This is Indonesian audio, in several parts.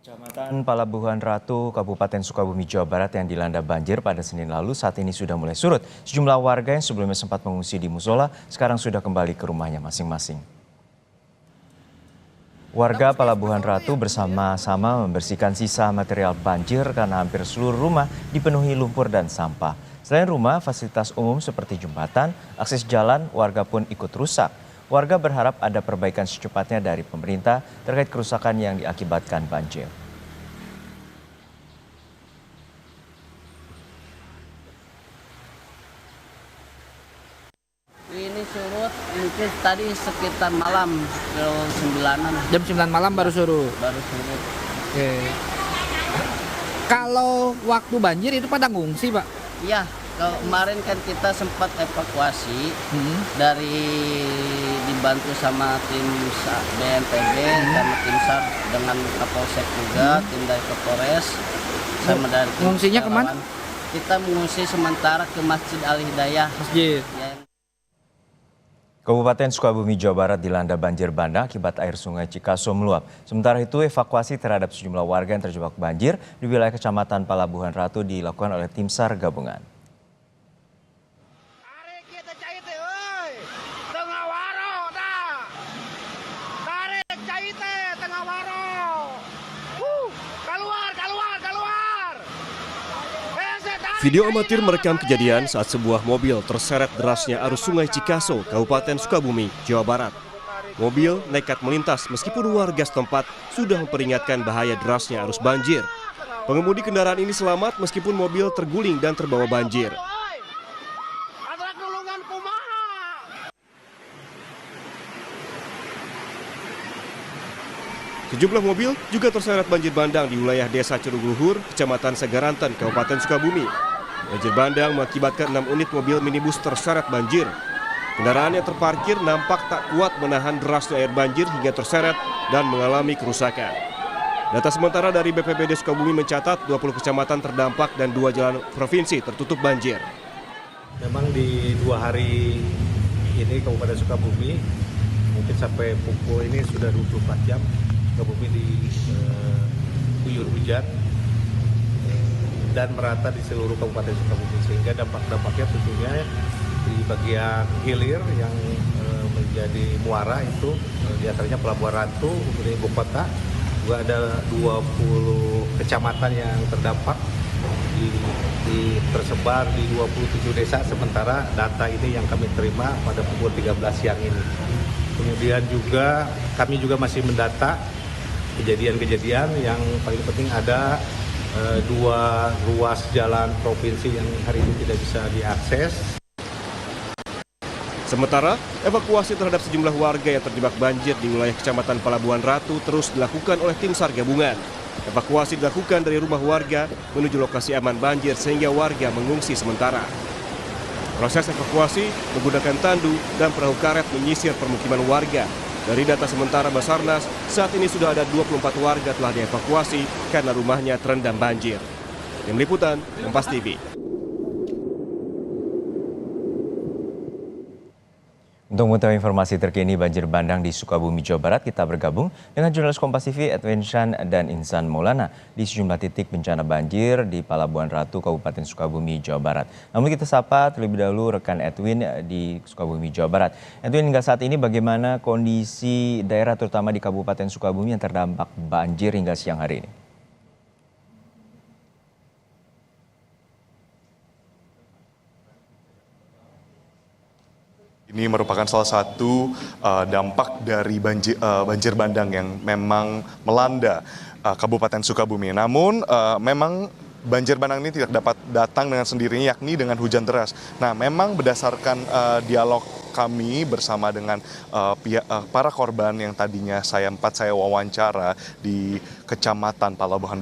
Kecamatan Palabuhan Ratu, Kabupaten Sukabumi, Jawa Barat yang dilanda banjir pada Senin lalu saat ini sudah mulai surut. Sejumlah warga yang sebelumnya sempat mengungsi di musola sekarang sudah kembali ke rumahnya masing-masing. Warga Palabuhan Ratu bersama-sama membersihkan sisa material banjir karena hampir seluruh rumah dipenuhi lumpur dan sampah. Selain rumah, fasilitas umum seperti jembatan, akses jalan, warga pun ikut rusak. Warga berharap ada perbaikan secepatnya dari pemerintah terkait kerusakan yang diakibatkan banjir. Ini surut mungkin tadi sekitar malam Jam 9 malam baru surut. baru surut. Oke. Kalau waktu banjir itu pada ngungsi, Pak? Iya, kalau kemarin kan kita sempat evakuasi dari dibantu sama tim BNPB sama tim SAR dengan Kapolsek juga, tim dari Kapolres sama dari tim Ngungsinya kemana? Kita mengungsi sementara ke Masjid Al Hidayah. Masjid. Kabupaten Sukabumi, Jawa Barat dilanda banjir bandang akibat air sungai Cikaso meluap. Sementara itu, evakuasi terhadap sejumlah warga yang terjebak banjir di wilayah Kecamatan Palabuhan Ratu dilakukan oleh tim SAR gabungan. Video amatir merekam kejadian saat sebuah mobil terseret derasnya arus sungai Cikaso, Kabupaten Sukabumi, Jawa Barat. Mobil nekat melintas meskipun warga setempat sudah memperingatkan bahaya derasnya arus banjir. Pengemudi kendaraan ini selamat meskipun mobil terguling dan terbawa banjir. Sejumlah mobil juga terseret banjir bandang di wilayah Desa Cerugluhur, Kecamatan Segaranten, Kabupaten Sukabumi. Banjir bandang mengakibatkan 6 unit mobil minibus terseret banjir. Kendaraan yang terparkir nampak tak kuat menahan derasnya air banjir hingga terseret dan mengalami kerusakan. Data sementara dari BPBD Sukabumi mencatat 20 kecamatan terdampak dan 2 jalan provinsi tertutup banjir. Memang di 2 hari ini Kabupaten Sukabumi mungkin sampai pukul ini sudah 24 jam Sukabumi diguyur hujan dan merata di seluruh Kabupaten Sukabumi, sehingga dampak-dampaknya tentunya di bagian hilir yang menjadi muara itu diantaranya Palabuhan Ratu, kemudian ibu kota, juga ada 20 kecamatan yang terdampak tersebar di 27 desa, sementara data ini yang kami terima pada pukul 13 siang ini. Kemudian juga kami juga masih mendata kejadian-kejadian yang paling penting ada 2 ruas jalan provinsi yang hari ini tidak bisa diakses. Sementara, evakuasi terhadap sejumlah warga yang terjebak banjir di wilayah Kecamatan Palabuhan Ratu terus dilakukan oleh tim SAR gabungan. Evakuasi dilakukan dari rumah warga menuju lokasi aman banjir sehingga warga mengungsi sementara. Proses evakuasi menggunakan tandu dan perahu karet menyisir permukiman warga. Dari data sementara Basarnas, saat ini sudah ada 24 warga telah dievakuasi karena rumahnya terendam banjir. Tim Liputan, Kompas TV. Untuk mengetahui informasi terkini banjir bandang di Sukabumi, Jawa Barat, kita bergabung dengan jurnalis Kompas TV Edwin Shan dan Insan Maulana di sejumlah titik bencana banjir di Palabuhan Ratu, Kabupaten Sukabumi, Jawa Barat. Namun kita sapa terlebih dahulu rekan Edwin di Sukabumi, Jawa Barat. Edwin, hingga saat ini bagaimana kondisi daerah terutama di Kabupaten Sukabumi yang terdampak banjir hingga siang hari ini? Ini merupakan salah satu dampak dari banjir bandang yang memang melanda Kabupaten Sukabumi. Namun memang banjir bandang ini tidak dapat datang dengan sendirinya, yakni dengan hujan deras. Nah, memang berdasarkan dialog kami bersama dengan para korban yang tadinya saya wawancara di Kecamatan Palabuhan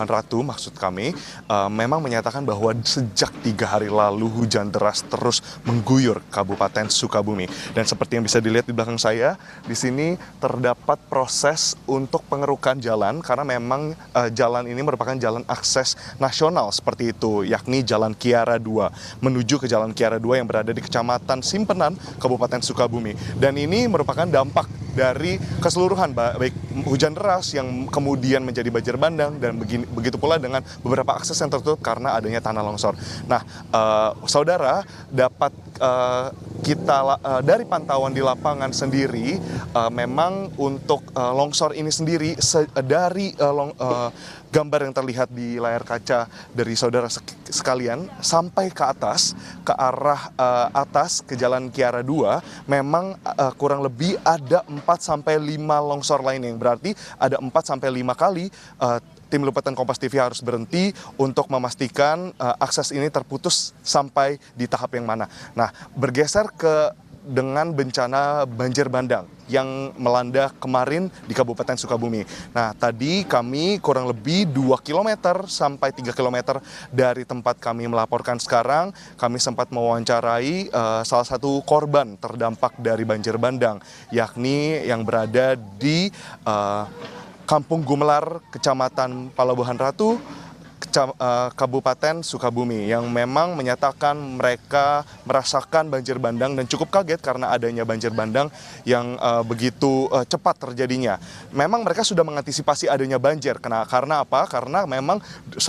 Ratu maksud kami, memang menyatakan bahwa sejak 3 hari lalu hujan deras terus mengguyur Kabupaten Sukabumi. Dan seperti yang bisa dilihat di belakang saya, di sini terdapat proses untuk pengerukan jalan karena memang jalan ini merupakan jalan akses nasional seperti itu, yakni Jalan Kiara 2 menuju ke Jalan Kiara 2 yang berada di Kecamatan Simpenan, Kabupaten Sukabumi. Dan ini merupakan dampak dari keseluruhan baik hujan deras yang kemudian menjadi banjir bandang dan begitu pula dengan beberapa akses yang tertutup karena adanya tanah longsor. Nah, saudara dapat dari pantauan di lapangan sendiri memang untuk longsor ini sendiri dari gambar yang terlihat di layar kaca dari saudara sekalian sampai ke atas, ke arah atas ke Jalan Kiara 2, memang kurang lebih ada 4-5 longsor lain, yang berarti ada 4-5 kali tim liputan Kompas TV harus berhenti untuk memastikan akses ini terputus sampai di tahap yang mana. Nah, bergeser dengan bencana banjir bandang yang melanda kemarin di Kabupaten Sukabumi. Nah, tadi kami kurang lebih 2 km sampai 3 km dari tempat kami melaporkan sekarang, kami sempat mewawancarai salah satu korban terdampak dari banjir bandang, yakni yang berada di Kampung Gumelar, Kecamatan Palabuhan Ratu, Kabupaten Sukabumi, yang memang menyatakan mereka merasakan banjir bandang dan cukup kaget karena adanya banjir bandang yang begitu cepat terjadinya. Memang mereka sudah mengantisipasi adanya banjir. Karena apa? Karena memang 1-2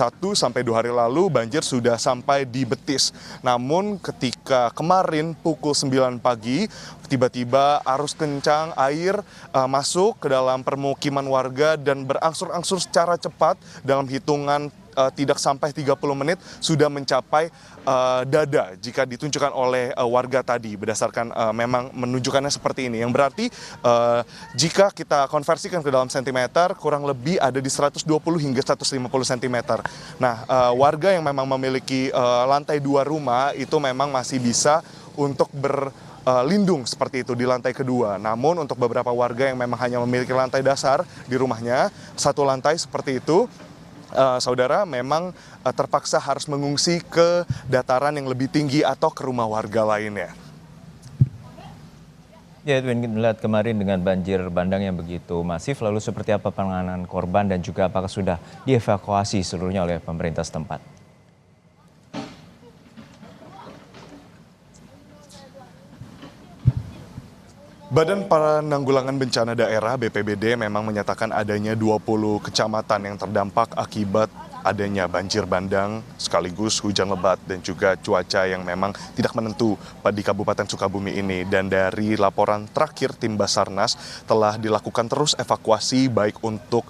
hari lalu banjir sudah sampai di Betis. Namun ketika kemarin pukul 9 pagi, tiba-tiba arus kencang air masuk ke dalam permukiman warga dan berangsur-angsur secara cepat dalam hitungan tidak sampai 30 menit sudah mencapai dada jika ditunjukkan oleh warga tadi, berdasarkan memang menunjukkannya seperti ini, yang berarti jika kita konversikan ke dalam sentimeter kurang lebih ada di 120 hingga 150 cm. Nah, warga yang memang memiliki lantai 2 rumah itu memang masih bisa untuk berlindung seperti itu di lantai kedua. Namun untuk beberapa warga yang memang hanya memiliki lantai dasar di rumahnya, satu lantai seperti itu, saudara memang terpaksa harus mengungsi ke dataran yang lebih tinggi atau ke rumah warga lainnya. Ya, Edwin, melihat kemarin dengan banjir bandang yang begitu masif, lalu seperti apa penanganan korban dan juga apakah sudah dievakuasi seluruhnya oleh pemerintah setempat? Badan Penanggulangan Bencana Daerah BPBD memang menyatakan adanya 20 kecamatan yang terdampak akibat adanya banjir bandang sekaligus hujan lebat dan juga cuaca yang memang tidak menentu di Kabupaten Sukabumi ini. Dan dari laporan terakhir tim Basarnas telah dilakukan terus evakuasi baik untuk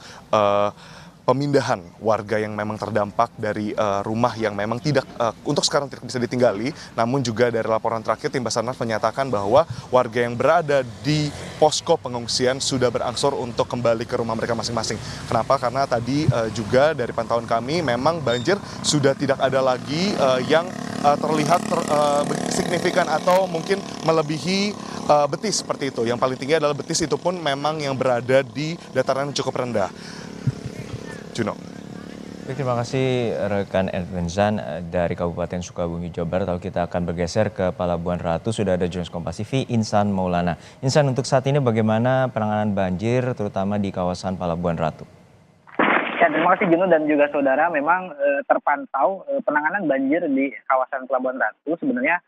pemindahan warga yang memang terdampak dari rumah yang memang tidak untuk sekarang tidak bisa ditinggali, namun juga dari laporan terakhir tim Basarnas menyatakan bahwa warga yang berada di posko pengungsian sudah berangsur untuk kembali ke rumah mereka masing-masing. Kenapa? Karena tadi juga dari pantauan kami memang banjir sudah tidak ada lagi yang terlihat signifikan atau mungkin melebihi Betis seperti itu. Yang paling tinggi adalah Betis, itu pun memang yang berada di dataran yang cukup rendah. Juno. Terima kasih rekan Edwin Zan dari Kabupaten Sukabumi, Jawa Barat. Lalu kita akan bergeser ke Palabuhan Ratu. Sudah ada jurnalis Kompas TV, Insan Maulana. Insan, untuk saat ini bagaimana penanganan banjir terutama di kawasan Palabuhan Ratu? Ya, terima kasih Juno dan juga saudara. Memang terpantau penanganan banjir di kawasan Palabuhan Ratu sebenarnya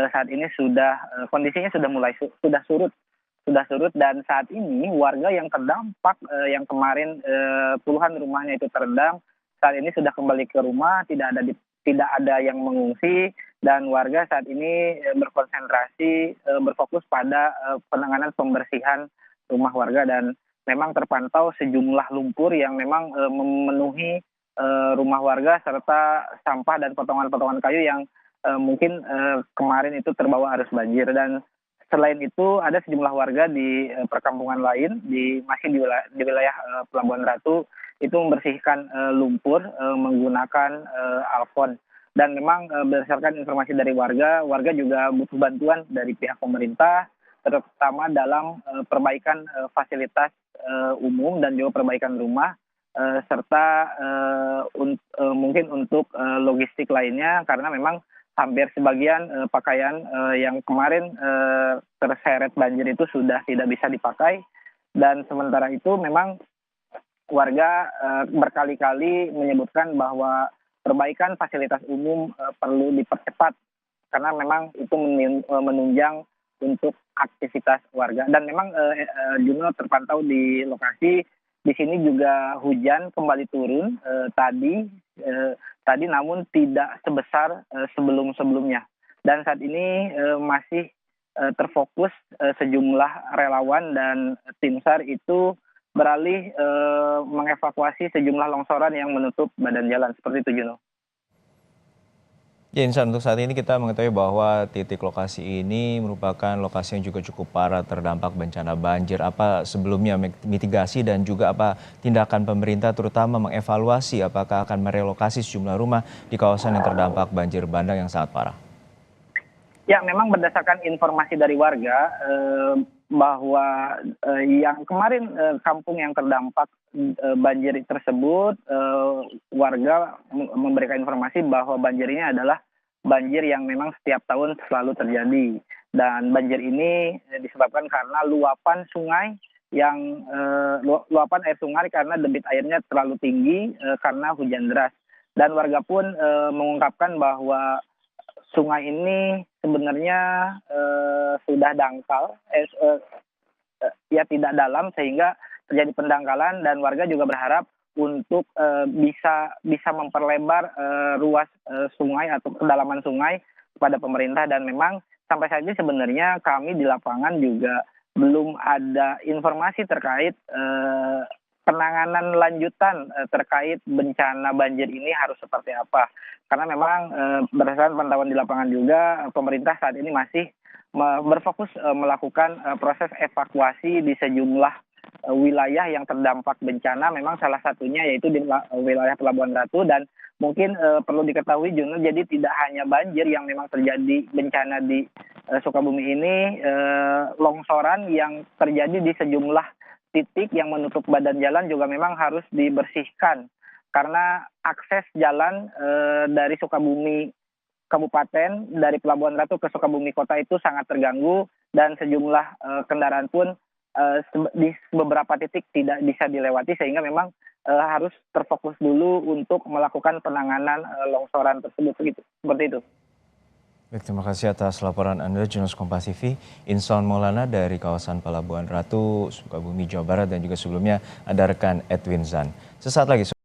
saat ini kondisinya sudah mulai surut. Dan saat ini warga yang terdampak yang kemarin puluhan rumahnya itu terendam, saat ini sudah kembali ke rumah, tidak ada yang mengungsi, dan warga saat ini berkonsentrasi berfokus pada penanganan pembersihan rumah warga. Dan memang terpantau sejumlah lumpur yang memang memenuhi rumah warga serta sampah dan potongan-potongan kayu yang mungkin kemarin itu terbawa arus banjir. Dan selain itu ada sejumlah warga di perkampungan lain masih di wilayah Pelabuhan Ratu itu membersihkan lumpur menggunakan alfon. Dan memang berdasarkan informasi dari warga juga butuh bantuan dari pihak pemerintah, terutama dalam perbaikan fasilitas umum dan juga perbaikan rumah serta mungkin untuk logistik lainnya, karena memang hampir sebagian pakaian yang kemarin terseret banjir itu sudah tidak bisa dipakai. Dan sementara itu memang warga berkali-kali menyebutkan bahwa perbaikan fasilitas umum perlu dipercepat karena memang itu menunjang untuk aktivitas warga. Dan memang Juno terpantau di lokasi di sini juga hujan kembali turun tadi namun tidak sebesar sebelum-sebelumnya. Dan saat ini masih terfokus sejumlah relawan dan tim SAR itu beralih mengevakuasi sejumlah longsoran yang menutup badan jalan. Seperti itu, Juno. Ya, Insan, untuk saat ini kita mengetahui bahwa titik lokasi ini merupakan lokasi yang juga cukup parah terdampak bencana banjir. Apa sebelumnya mitigasi dan juga apa tindakan pemerintah terutama mengevaluasi apakah akan merelokasi sejumlah rumah di kawasan yang terdampak banjir bandang yang sangat parah? Ya, memang berdasarkan informasi dari warga bahwa yang kemarin kampung yang terdampak banjir tersebut, warga memberikan informasi bahwa banjir ini adalah banjir yang memang setiap tahun selalu terjadi. Dan banjir ini disebabkan karena luapan sungai luapan air sungai karena debit airnya terlalu tinggi karena hujan deras. Dan warga pun mengungkapkan bahwa sungai ini sebenarnya sudah dangkal, ya tidak dalam sehingga terjadi pendangkalan, dan warga juga berharap untuk bisa memperlebar ruas sungai atau kedalaman sungai kepada pemerintah. Dan memang sampai saat ini sebenarnya kami di lapangan juga belum ada informasi terkait penanganan lanjutan terkait bencana banjir ini harus seperti apa. Karena memang berdasarkan pantauan di lapangan juga pemerintah saat ini masih berfokus melakukan proses evakuasi di sejumlah wilayah yang terdampak bencana. Memang salah satunya yaitu di wilayah Pelabuhan Ratu. Dan mungkin perlu diketahui, Juno, jadi tidak hanya banjir yang memang terjadi bencana di Sukabumi ini, longsoran yang terjadi di sejumlah titik yang menutup badan jalan juga memang harus dibersihkan karena akses jalan dari Sukabumi Kabupaten, dari Pelabuhan Ratu ke Sukabumi Kota itu sangat terganggu, dan sejumlah kendaraan pun di beberapa titik tidak bisa dilewati, sehingga memang harus terfokus dulu untuk melakukan penanganan longsoran tersebut. Seperti itu. Baik, terima kasih atas laporan Anda, Jurnalis Kompas TV, Insan Maulana dari kawasan Pelabuhan Ratu, Sukabumi, Jawa Barat, dan juga sebelumnya ada rekan Edwin Zan. Sesaat lagi.